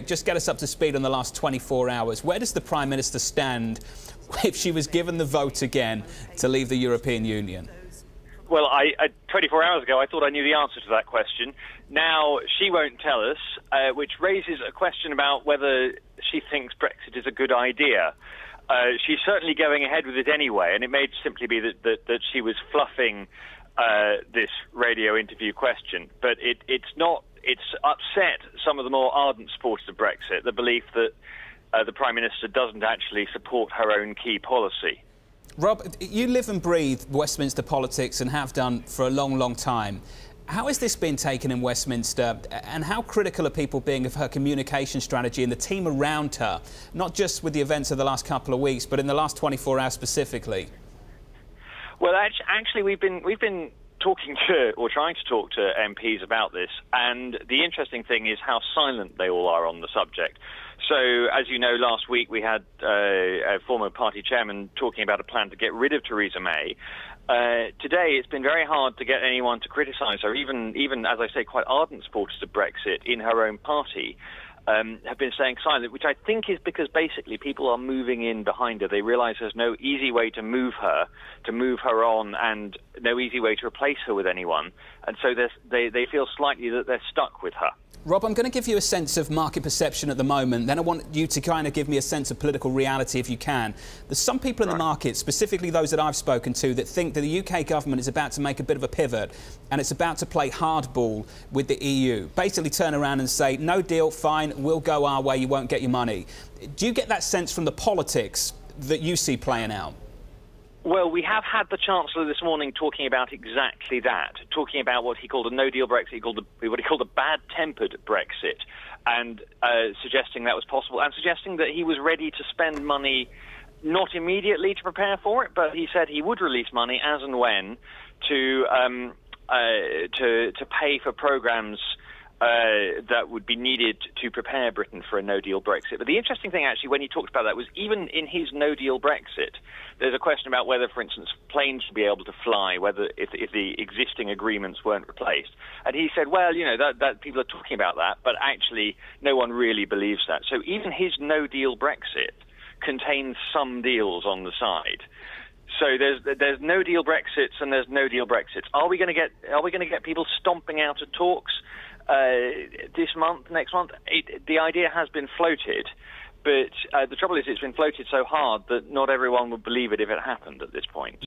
Just get us up to speed on the last 24 hours. Where does the Prime Minister stand if she was given the vote again to leave the European Union? Well, 24 hours ago, I thought I knew the answer to that question. Now, she won't tell us, which raises a question about whether she thinks Brexit is a good idea. She's certainly going ahead with it anyway, and it may simply be that she was fluffing this radio interview question. But it's not. It's upset some of the more ardent supporters of Brexit, the belief that the Prime Minister doesn't actually support her own key policy. Rob, you live and breathe Westminster politics and have done for a long, long time. How has this been taken in Westminster, and how critical are people being of her communication strategy and the team around her, not just with the events of the last couple of weeks, but in the last 24 hours specifically? Well, actually, we've been talking to, or trying to talk to MPs about this, and the interesting thing is how silent they all are on the subject. So, as you know, last week we had a former party chairman talking about a plan to get rid of Theresa May. Today it's been very hard to get anyone to criticise her, even, as I say, quite ardent supporters of Brexit in her own party. Have been staying silent, which I think is because basically people are moving in behind her. They realise there's no easy way to move her on, and no easy way to replace her with anyone. And so they feel slightly that they're stuck with her. Rob, I'm going to give you a sense of market perception at the moment. Then I want you to kind of give me a sense of political reality, if you can. There's some people in the market, specifically those that I've spoken to, that think that the UK government is about to make a bit of a pivot and it's about to play hardball with the EU. Basically turn around and say, no deal, fine, we'll go our way, you won't get your money. Do you get that sense from the politics that you see playing out? Well, we have had the Chancellor this morning talking about exactly that, talking about what he called a no-deal Brexit, what he called a bad-tempered Brexit, and suggesting that was possible, and suggesting that he was ready to spend money not immediately to prepare for it, but he said he would release money as and when to pay for programmes that would be needed to prepare Britain for a no-deal Brexit. But the interesting thing, actually, when he talked about that was even in his no-deal Brexit, there's a question about whether, for instance, planes would be able to fly, whether if the existing agreements weren't replaced. And he said, well, you know, that people are talking about that, but actually no one really believes that. So even his no-deal Brexit contains some deals on the side. So there's no-deal Brexits and there's no-deal Brexits. Are we going to get people stomping out of talks this month, next month? The idea has been floated, but the trouble is it's been floated so hard that not everyone would believe it if it happened at this point.